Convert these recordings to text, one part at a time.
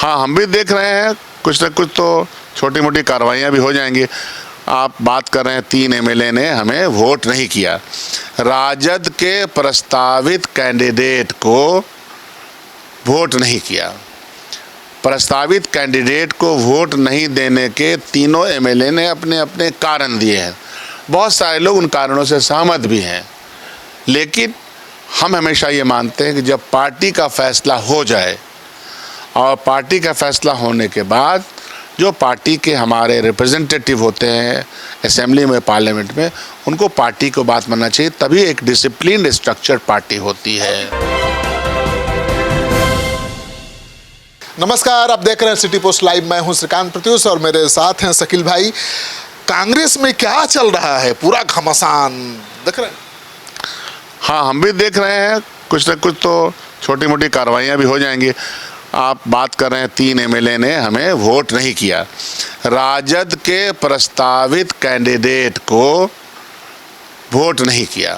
हाँ, हम भी देख रहे हैं, कुछ न कुछ तो छोटी मोटी कार्रवाइयाँ भी हो जाएंगी। आप बात कर रहे हैं 3 एमएलए ने हमें वोट नहीं किया। राजद के प्रस्तावित कैंडिडेट को वोट नहीं किया। प्रस्तावित कैंडिडेट को वोट नहीं देने के तीनों एमएलए ने अपने अपने कारण दिए हैं। बहुत सारे लोग उन कारणों से सहमत भी हैं, लेकिन हम हमेशा ये मानते हैं कि जब पार्टी का फैसला हो जाए और पार्टी का फैसला होने के बाद जो पार्टी के हमारे रिप्रेजेंटेटिव होते हैं असेंबली में, पार्लियामेंट में, उनको पार्टी को बात मानना चाहिए, तभी एक डिसिप्लिन्ड स्ट्रक्चर्ड पार्टी होती है। नमस्कार, आप देख रहे हैं सिटी पोस्ट लाइव। मैं हूं श्रीकांत प्रत्युष और मेरे साथ हैं शकील भाई। कांग्रेस में क्या चल रहा है? पूरा घमासान देख रहे हैं। हाँ, हम भी देख रहे हैं, कुछ न कुछ तो छोटी मोटी कार्रवाइयाँ भी हो जाएंगी। आप बात कर रहे हैं 3 एमएलए ने हमें वोट नहीं किया। राजद के प्रस्तावित कैंडिडेट को वोट नहीं किया।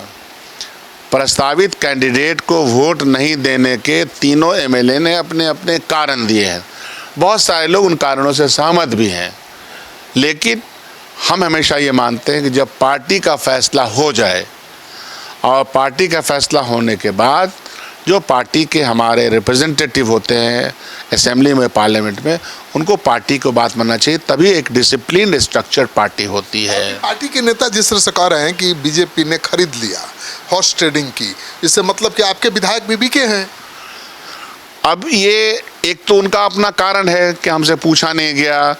प्रस्तावित कैंडिडेट को वोट नहीं देने के तीनों एमएलए ने अपने अपने कारण दिए हैं। बहुत सारे लोग उन कारणों से सहमत भी हैं, लेकिन हम हमेशा ये मानते हैं कि जब पार्टी का फैसला हो जाए और पार्टी का फैसला होने के बाद जो पार्टी के हमारे रिप्रेजेंटेटिव होते हैं असेंबली में, पार्लियामेंट में, उनको पार्टी को बात मानना चाहिए, तभी एक डिसिप्लिन्ड स्ट्रक्चर्ड पार्टी होती है। पार्टी के नेता जिस तरह से कह रहे हैं कि बीजेपी ने खरीद लिया, हॉर्स ट्रेडिंग की, इससे मतलब कि आपके विधायक भी बिके हैं। अब ये एक तो उनका अपना कारण है कि हमसे पूछा नहीं गया,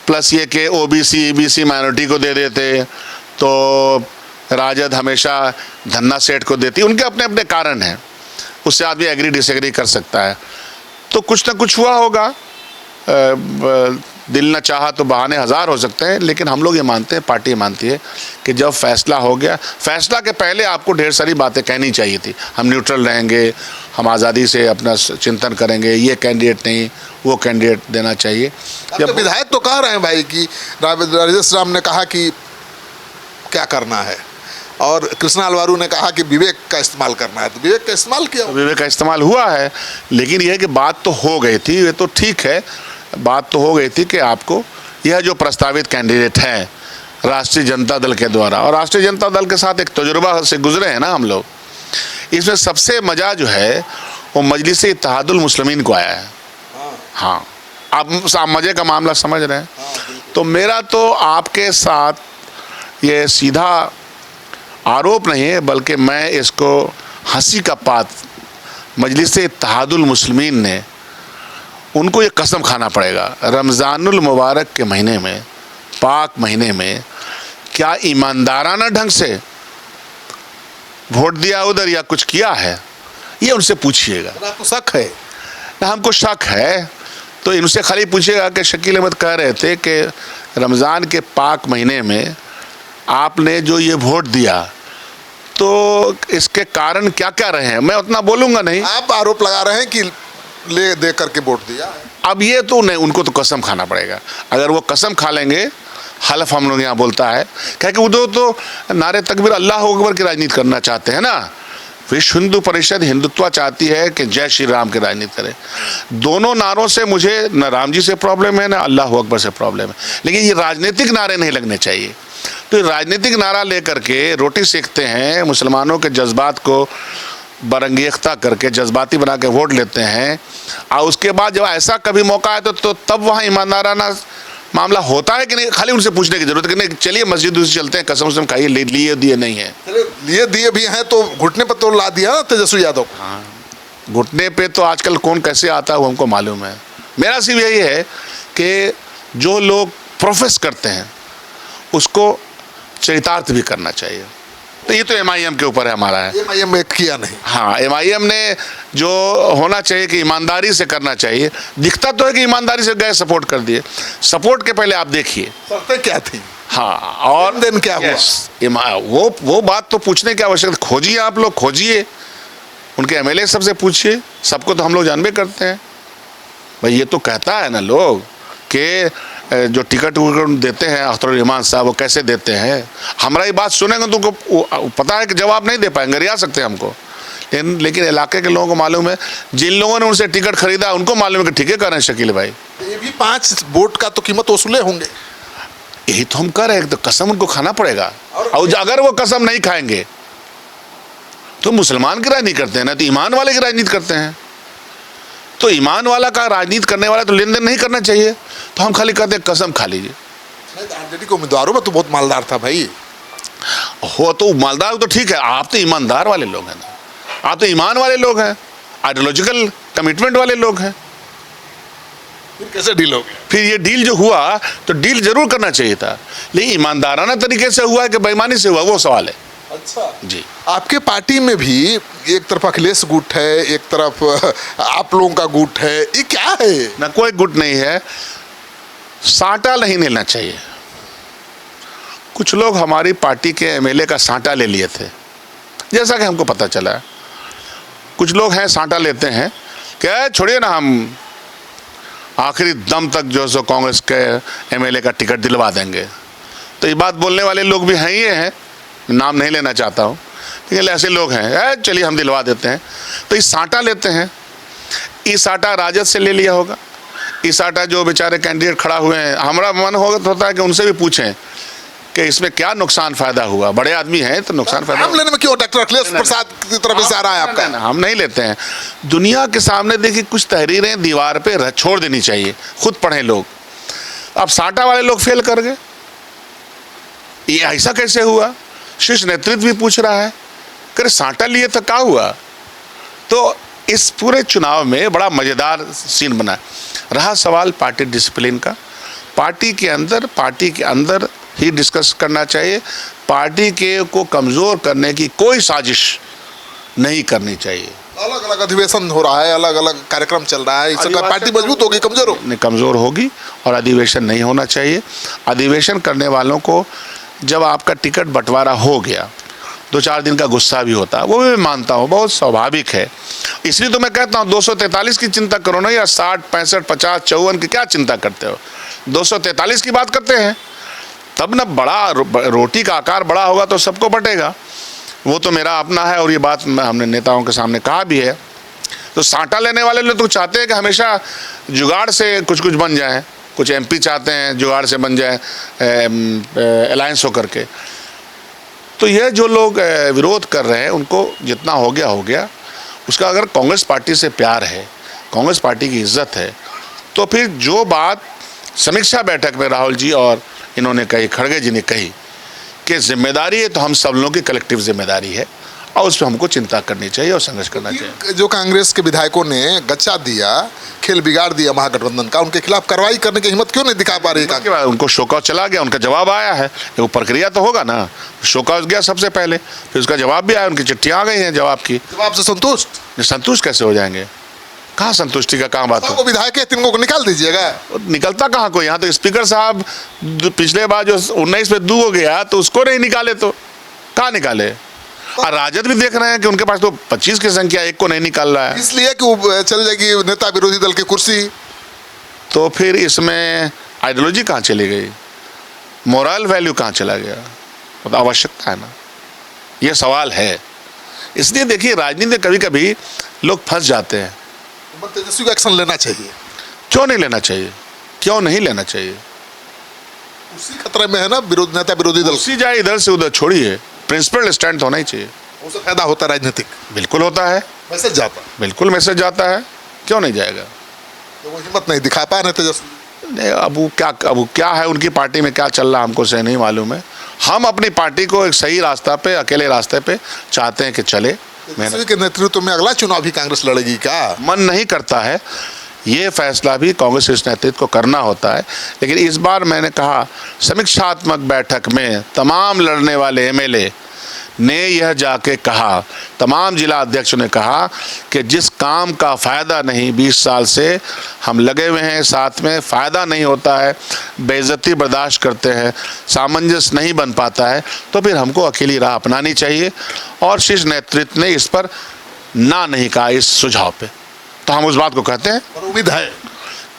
प्लस ये कि ओबीसी ईबीसी माइनॉरिटी को दे देते तो राजद हमेशा धन्ना सेठ को देती। उनके अपने अपने कारण हैं, उससे आदमी एग्री डिसएग्री कर सकता है। तो कुछ ना कुछ हुआ होगा, दिल न चाहा तो बहाने हज़ार हो सकते हैं, लेकिन हम लोग ये मानते हैं, पार्टी मानती है कि जब फैसला हो गया, फैसला के पहले आपको ढेर सारी बातें कहनी चाहिए थी। हम न्यूट्रल रहेंगे, हम आज़ादी से अपना चिंतन करेंगे, ये कैंडिडेट नहीं वो कैंडिडेट देना चाहिए। जब विधायक तो कह रहे हैं भाई कि राजेश राम ने कहा कि क्या करना है और कृष्णा अलवारू ने कहा कि विवेक का इस्तेमाल करना है, तो विवेक का इस्तेमाल किया। तो विवेक का इस्तेमाल हुआ है, लेकिन यह कि बात तो हो गई थी, ये तो ठीक है, बात तो हो गई थी कि आपको यह जो प्रस्तावित कैंडिडेट हैं राष्ट्रीय जनता दल के द्वारा, और राष्ट्रीय जनता दल के साथ एक तजुर्बा से गुजरे हैं ना हम लोग, इसमें सबसे मज़ा जो है वो मजलिस इत्तेहादुल मुस्लिमीन को आया है। हाँ, आप मज़े का मामला समझ रहे हैं। तो मेरा तो आपके साथ ये सीधा आरोप नहीं है, बल्कि मैं इसको हंसी का पात, मजलिस इत्तेहादुल मुस्लिमीन ने उनको ये कसम खाना पड़ेगा, रमज़ानुल मुबारक के महीने में, पाक महीने में, क्या ईमानदाराना ढंग से वोट दिया उधर या कुछ किया है, ये उनसे पूछिएगा। आपको शक है? ना, हमको शक है तो इनसे खाली पूछिएगा कि शकील अहमद कह रहे थे कि रमज़ान के पाक महीने में आपने जो ये वोट दिया तो इसके कारण क्या क्या रहे हैं। मैं उतना बोलूँगा नहीं। आप आरोप लगा रहे हैं कि ले दे करके वोट दिया है। अब ये तो नहीं, उनको तो कसम खाना पड़ेगा। अगर वो कसम खा लेंगे, हलफ हम लोग यहाँ बोलता है, क्या कि उधर तो नारे तकबीर अल्लाह अकबर की राजनीति करना चाहते हैं ना। विश्व हिंदू परिषद हिंदुत्व चाहती है कि जय श्री राम की राजनीति करे। दोनों नारों से मुझे न राम जी से प्रॉब्लम है, न अल्लाह अकबर से प्रॉब्लम है, लेकिन ये राजनीतिक नारे नहीं लगने चाहिए। तो राजनीतिक नारा लेकर के रोटी सेकते हैं, मुसलमानों के जज्बात को बरंगेख्ता करके जज्बाती बना के वोट लेते हैं, और उसके बाद जब ऐसा कभी मौका है तो तब वहाँ ईमानदाराना मामला होता है कि नहीं, खाली उनसे पूछने की जरूरत है कि नहीं चलिए मस्जिद उसे चलते हैं, कसम उसम खाइए, लिए दिए नहीं है। लिए दिए भी हैं तो घुटने पर तो ला दिया ना तेजस्वी यादव को। हाँ, घुटने पे तो आजकल कौन कैसे आता है वो हमको मालूम है। मेरा सिर्फ यही है कि जो लोग प्रोफेस करते हैं उसको चरितार्थ भी करना चाहिए। तो ये तो एमआईएम के ऊपर है हमारा है। एमआईएम में किया नहीं। हाँ, एमआईएम ने जो होना चाहिए कि ईमानदारी से करना चाहिए, दिखता तो है कि ईमानदारी से गए, सपोर्ट कर दिए। सपोर्ट के पहले आप देखिए शर्तें क्या थी। हाँ, और दिन क्या हुआ, वो बात तो पूछने की आवश्यकता, खोजिए, आप लोग खोजिए, उनके एमएलए सबसे पूछिए, सबको तो हम लोग जानबे करते हैं भाई। ये तो कहता है ना लोग कि जो टिकट देते हैं अख्तर रहमान साहब, वो कैसे देते हैं। हमारा ये बात सुनेंगे तो उनको पता है कि जवाब नहीं दे पाएंगे, रिया सकते हैं हमको, लेकिन इलाके के लोगों को मालूम है, जिन लोगों ने उनसे टिकट खरीदा उनको मालूम है कि ठीक है कर रहे हैं शकील भाई। ये भी 5 वोट का तो कीमत वसूले होंगे। यही तो हम कर रहे हैं, तो कसम उनको खाना पड़ेगा। और अगर वो कसम नहीं खाएंगे तो मुसलमान की राजनीति करते हैं ना, तो ईमान वाले की राजनीति करते हैं। तो ईमान वाला का राजनीति करने वाला तो लेन देन नहीं करना चाहिए। तो हम खाली कहते हैं कसम खा लीजिए। आरजेडी के उम्मीदवारों में तो बहुत मालदार था भाई। हो तो मालदार तो ठीक है, आप तो ईमानदार वाले लोग हैं ना, आप तो ईमान वाले लोग हैं, आइडियोलॉजिकल कमिटमेंट वाले लोग हैं। फिर कैसे डील हो गया? फिर ये डील जो हुआ तो डील जरूर करना चाहिए था, लेकिन ईमानदाराना तरीके से हुआ है कि बेईमानी से हुआ, वो सवाल है। अच्छा जी, आपके पार्टी में भी एक तरफ अखिलेश गुट है, एक तरफ आप लोगों का गुट है, ये क्या है? ना कोई गुट नहीं है, साटा नहीं लेना चाहिए। कुछ लोग हमारी पार्टी के एमएलए का साटा ले लिए थे, जैसा कि हमको पता चला। कुछ लोग हैं साटा लेते हैं कि छोड़िए ना, हम आखिरी दम तक जो सो कांग्रेस के एमएलए का टिकट दिलवा देंगे। तो ये बात बोलने वाले लोग भी हैं, ये हैं, नाम नहीं लेना चाहता हूँ, लेकिन ऐसे लोग हैं, चलिए हम दिलवा देते हैं। तो ये साटा लेते हैं। ये साटा राजद से ले लिया होगा, ये साटा जो बेचारे कैंडिडेट खड़ा हुए हैं, हमारा मन होता है कि उनसे भी पूछें कि इसमें क्या नुकसान फायदा हुआ। बड़े आदमी हैं तो नुकसान फायदा नाम लेने में क्यों डॉक्टर अखिलेश प्रसाद की तरफ से आ रहा है आपका? हम नहीं लेते हैं। दुनिया के सामने देखिए कुछ तहरीरें दीवार पे छोड़ देनी चाहिए, खुद पढ़ें लोग। अब साटा वाले लोग फेल कर गए, ये ऐसा कैसे हुआ? शीर्ष नेतृत्व भी पूछ रहा है कि साटा लिए तो क्या हुआ? तो इस पूरे चुनाव में बड़ा मज़ेदार सीन बना। रहा सवाल पार्टी डिसिप्लिन का, पार्टी के अंदर ही डिस्कस करना चाहिए। पार्टी के को कमज़ोर करने की कोई साजिश नहीं करनी चाहिए। अलग अलग अधिवेशन हो रहा है, अलग अलग कार्यक्रम चल रहा है, इससे पार्टी मजबूत होगी कमजोर होगी? कमज़ोर होगी, और अधिवेशन नहीं होना चाहिए। अधिवेशन करने वालों को जब आपका टिकट बंटवारा हो गया 2-4 दिन का गुस्सा भी होता है, वो भी मैं मानता हूँ, बहुत स्वाभाविक है। इसलिए तो मैं कहता हूँ 243 की चिंता करो ना, या 60, 65, 50, 54 की क्या चिंता करते हो? 243 की बात करते हैं, तब ना बड़ा रोटी का आकार बड़ा होगा तो सबको बटेगा। वो तो मेरा अपना है, और ये बात हमने नेताओं के सामने कहा भी है। तो साटा लेने वाले लोग तो चाहते हैं कि हमेशा जुगाड़ से कुछ बन जाए। कुछ एमपी चाहते हैं जुगाड़ से बन जाए, अलायंस होकर के। तो ये जो लोग विरोध कर रहे हैं, उनको जितना हो गया। उसका अगर कांग्रेस पार्टी से प्यार है, कांग्रेस पार्टी की इज्जत है, तो फिर जो बात समीक्षा बैठक में राहुल जी और इन्होंने कही, खड़गे जी ने कही कि जिम्मेदारी है, तो हम सब लोगों की कलेक्टिव जिम्मेदारी है, और उस पर हमको चिंता करनी चाहिए और संघर्ष करना चाहिए। जो कांग्रेस के विधायकों ने गच्चा दिया, खेल बिगाड़ दिया महागठबंधन का, उनके खिलाफ कार्रवाई करने की हिम्मत क्यों नहीं दिखा पा रही है? उनको शोकॉज चला गया, उनका जवाब आया है, वो प्रक्रिया तो होगा ना। शोकॉज गया सबसे पहले, फिर उसका जवाब भी आया, उनकी चिट्ठियाँ आ गई हैं जवाब की। जवाब से संतुष्ट कैसे हो जाएंगे? कहाँ संतुष्टि का कहाँ बात हो? विधायक है, 3 को निकाल दीजिएगा। निकलता कहाँ कोई? यहाँ तो स्पीकर साहब पिछले बार जो 19 में 2 हो गया, तो उसको नहीं निकाले तो कहाँ निकाले? और राजद भी देख रहे हैं कि उनके पास तो 25 की संख्या, एक को नहीं निकाल रहा है, इसलिए कि वो चल जाएगी नेता विरोधी दल की कुर्सी। तो फिर इसमें आइडियोलॉजी कहाँ चली गई? मोरल वैल्यू कहाँ चला गया? तो आवश्यकता है ना, ये सवाल है। इसलिए देखिए, राजनीति में कभी कभी लोग फंस जाते हैं। तेजस्वी को एक्शन लेना चाहिए। क्यों नहीं लेना चाहिए? क्यों नहीं लेना चाहिए? उसी खतरे में है ना नेता विरोधी दल। उसी जाए इधर से उधर, छोड़िए, प्रिंसिपल स्टैंड होना ही चाहिए। उससे फायदा होता है राजनीतिक? बिल्कुल होता है, मैसेज जाता, बिल्कुल मैसेज जाता है, क्यों नहीं जाएगा? तो वो हिम्मत नहीं दिखा पा रहे तेजस्वी। नहीं, अब वो क्या है उनकी पार्टी में क्या चल रहा हमको सही नहीं मालूम है। हम अपनी पार्टी को एक सही रास्ता पे, अकेले रास्ते पे चाहते हैं कि चले। तेजस्वी के नेतृत्व में अगला चुनाव भी कांग्रेस लड़ेगी क्या? मन नहीं करता है, ये फैसला भी कांग्रेस शीर्ष नेतृत्व को करना होता है। लेकिन इस बार मैंने कहा, समीक्षात्मक बैठक में तमाम लड़ने वाले एमएलए ने यह जाके कहा, तमाम जिला अध्यक्षों ने कहा कि जिस काम का फ़ायदा नहीं, 20 साल से हम लगे हुए हैं साथ में, फ़ायदा नहीं होता है, बेइज्जती बर्दाश्त करते हैं, सामंजस्य नहीं बन पाता है, तो फिर हमको अकेली राह अपनानी चाहिए। और शीर्ष नेतृत्व ने इस पर ना नहीं कहा, इस सुझाव पे, तो हम उस बात को कहते हैं। और उम्मीद है?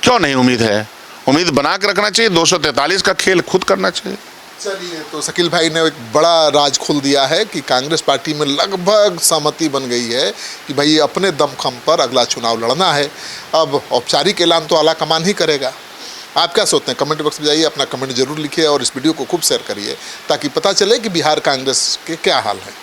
क्यों नहीं उम्मीद है? उम्मीद बना के रखना चाहिए। 243 का खेल खुद करना चाहिए। चलिए, तो शकील भाई ने एक बड़ा राज खोल दिया है कि कांग्रेस पार्टी में लगभग सहमति बन गई है कि भाई अपने दमखम पर अगला चुनाव लड़ना है। अब औपचारिक ऐलान तो आला कमान ही करेगा। आप क्या सोचते हैं? कमेंट बॉक्स में जाइए, अपना कमेंट जरूर लिखिए और इस वीडियो को खूब शेयर करिए ताकि पता चले कि बिहार कांग्रेस के क्या हाल है।